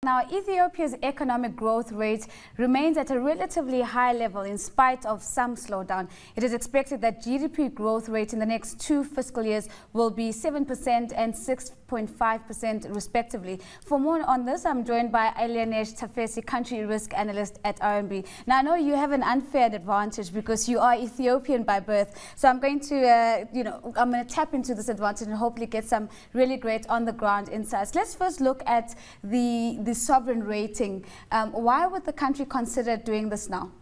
Now, Ethiopia's economic growth rate remains at a relatively high level in spite of some slowdown. It is expected that GDP growth rate in the next 2 fiscal years will be 7% and 6.5% respectively. For more on this, I'm joined by Elianesh Tafesi, country risk analyst at RMB. Now, I know you have an unfair advantage because you are Ethiopian by birth. So I'm going to, I'm going to tap into this advantage and hopefully get some really great on-the-ground insights. Let's first look at the sovereign rating. Why would the country consider doing this now?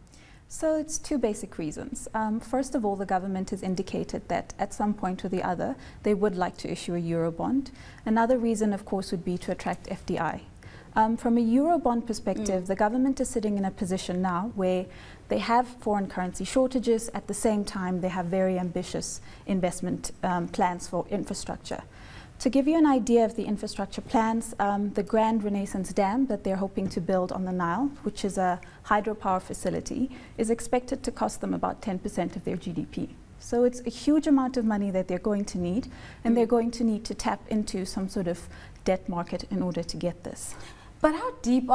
So it's two basic reasons. First of all, the government has indicated that at some point or the other, they would like to issue a Eurobond. Another reason, of course, would be to attract FDI. From a Eurobond perspective, the government is sitting in a position now where they have foreign currency shortages. At the same time, they have very ambitious investment plans for infrastructure. To give you an idea of the infrastructure plans, the Grand Renaissance Dam that they're hoping to build on the Nile, which is a hydropower facility, is expected to cost them about 10% of their GDP. So it's a huge amount of money that they're going to need, and they're going to need to tap into some sort of debt market in order to get this. But how deep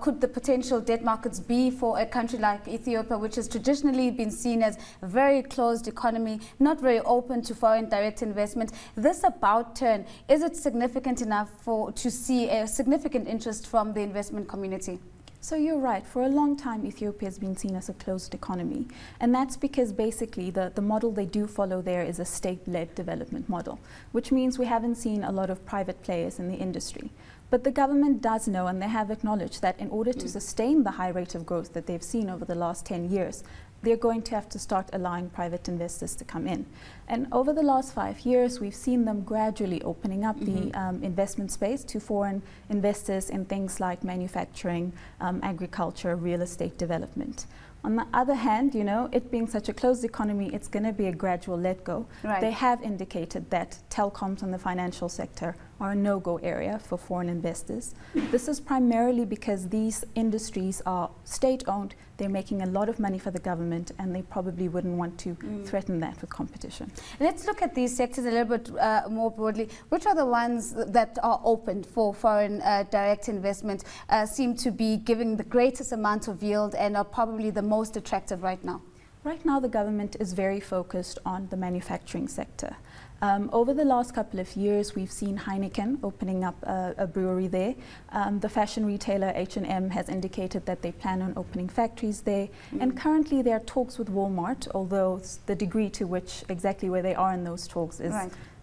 could the potential debt markets be for a country like Ethiopia, which has traditionally been seen as a very closed economy, not very open to foreign direct investment? This about turn, is it significant enough to see a significant interest from the investment community? So you're right. For a long time, Ethiopia has been seen as a closed economy. And that's because basically the model they do follow there is a state-led development model, which means we haven't seen a lot of private players in the industry. But the government does know, and they have acknowledged, that in order to sustain the high rate of growth that they've seen over the last 10 years, they're going to have to start allowing private investors to come in. And over the last 5 years, we've seen them gradually opening up the investment space to foreign investors in things like manufacturing, agriculture, real estate development. On the other hand, it being such a closed economy, it's going to be a gradual let go. Right. They have indicated that telecoms and the financial sector are a no-go area for foreign investors. This is primarily because these industries are state-owned, they're making a lot of money for the government, and they probably wouldn't want to threaten that with competition. Let's look at these sectors a little bit more broadly. Which are the ones that are open for foreign direct investment, seem to be giving the greatest amount of yield and are probably the most attractive right now? Right now, the government is very focused on the manufacturing sector. Over the last couple of years, we've seen Heineken opening up a brewery there. The fashion retailer H&M has indicated that they plan on opening factories there. And currently, there are talks with Walmart, although the degree to which exactly where they are in those talks is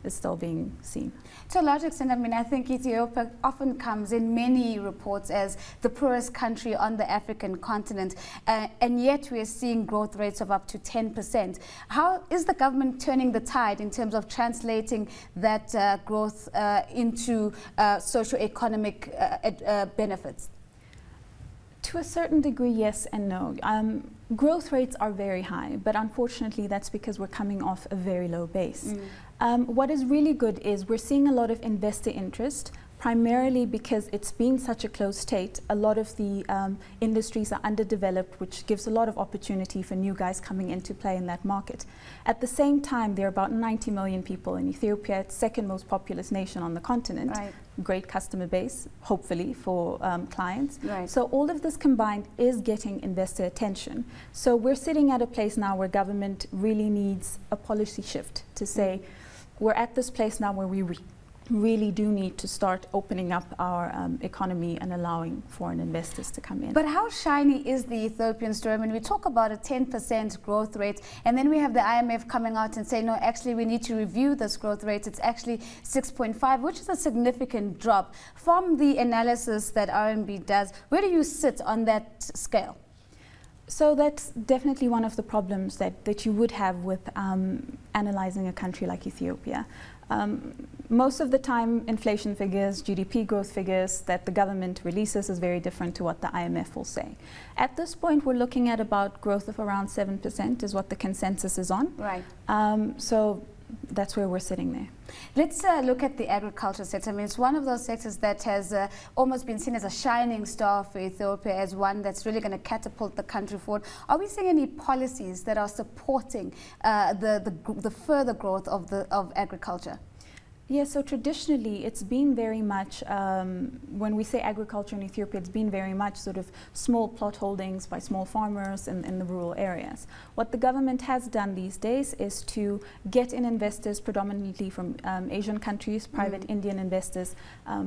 still being seen. To a large extent, I think Ethiopia often comes in many reports as the poorest country on the African continent, and yet we are seeing growth rates of up to 10%. How is the government turning the tide in terms of translating that growth into socio-economic benefits? To a certain degree, yes and no. Growth rates are very high, but unfortunately that's because we're coming off a very low base. What is really good is we're seeing a lot of investor interest, primarily because it's been such a closed state. A lot of the industries are underdeveloped, which gives a lot of opportunity for new guys coming into play in that market. At the same time, there are about 90 million people in Ethiopia. It's the second most populous nation on the continent. Right. Great customer base, hopefully, for clients. Right. So all of this combined is getting investor attention. So we're sitting at a place now where government really needs a policy shift to say, we're at this place now where we really do need to start opening up our economy and allowing foreign investors to come in. But how shiny is the Ethiopian story? I mean, we talk about a 10% growth rate, and then we have the IMF coming out and saying, no, actually, we need to review this growth rate. It's actually 6.5, which is a significant drop. From the analysis that RMB does, where do you sit on that scale? So that's definitely one of the problems that you would have with analyzing a country like Ethiopia. Most of the time, inflation figures, GDP growth figures that the government releases is very different to what the IMF will say. At this point, we're looking at about growth of around 7% is what the consensus is on. Right. So that's where we're sitting there. Let's look at the agriculture sector. I mean, it's one of those sectors that has almost been seen as a shining star for Ethiopia, as one that's really going to catapult the country forward. Are we seeing any policies that are supporting the further growth of agriculture? Yeah, so traditionally it's been very much, when we say agriculture in Ethiopia, it's been very much sort of small plot holdings by small farmers in the rural areas. What the government has done these days is to get in investors predominantly from Asian countries, private Indian investors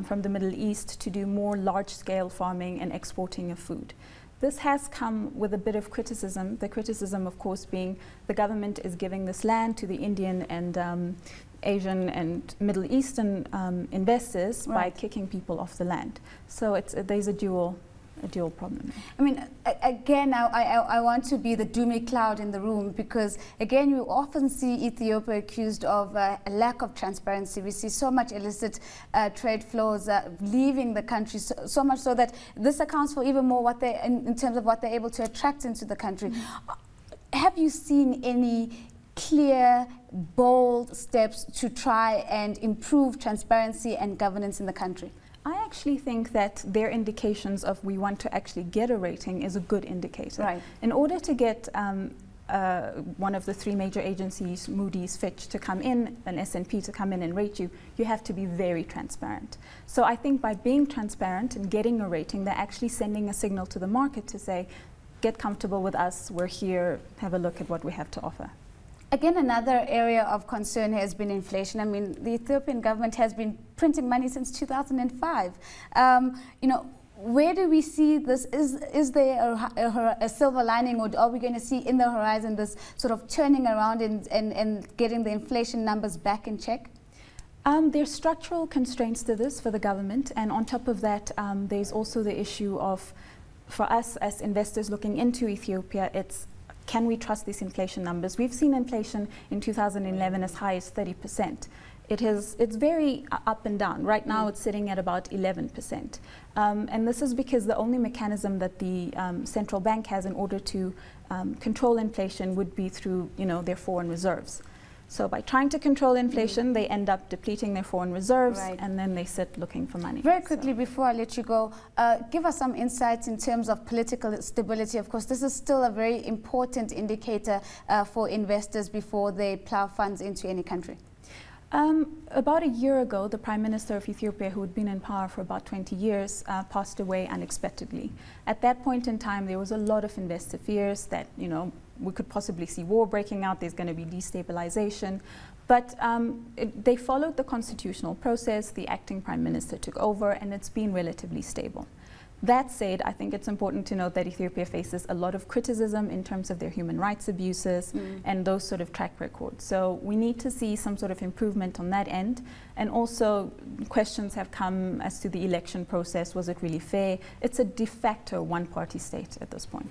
from the Middle East, to do more large-scale farming and exporting of food. This has come with a bit of criticism, the criticism of course being the government is giving this land to the Indian and Asian and Middle Eastern investors by kicking people off the land. So there's a dual problem. I mean, again, I want to be the doomy cloud in the room, because again, you often see Ethiopia accused of a lack of transparency. We see so much illicit trade flows leaving the country, so much so that this accounts for even more what they, in terms of what they're able to attract into the country. Have you seen any clear, bold steps to try and improve transparency and governance in the country? I actually think that their indications of we want to actually get a rating is a good indicator. Right. In order to get one of the three major agencies, Moody's, Fitch, to come in, an S&P to come in and rate you, you have to be very transparent. So I think by being transparent and getting a rating, they're actually sending a signal to the market to say, get comfortable with us, we're here, have a look at what we have to offer. Again, another area of concern has been inflation. I mean, the Ethiopian government has been printing money since 2005. You know, where do we see this? Is there a silver lining, or are we going to see in the horizon this sort of turning around and getting the inflation numbers back in check? There's structural constraints to this for the government, and on top of that, there's also the issue of, for us as investors looking into Ethiopia, it's can we trust these inflation numbers? We've seen inflation in 2011 as high as 30%. It's very up and down. Right now it's sitting at about 11%. And this is because the only mechanism that the central bank has in order to control inflation would be through, you know, their foreign reserves. So by trying to control inflation, they end up depleting their foreign reserves, and then they sit looking for money. Very quickly, before I let you go, give us some insights in terms of political stability. Of course, this is still a very important indicator for investors before they plow funds into any country. About a year ago, the Prime Minister of Ethiopia, who had been in power for about 20 years, passed away unexpectedly. At that point in time, there was a lot of investor fears that, you know, we could possibly see war breaking out, there's going to be destabilization. But they followed the constitutional process, the acting Prime Minister took over, and it's been relatively stable. That said, I think it's important to note that Ethiopia faces a lot of criticism in terms of their human rights abuses and those sort of track records. So we need to see some sort of improvement on that end. And also questions have come as to the election process. Was it really fair? It's a de facto one-party state at this point.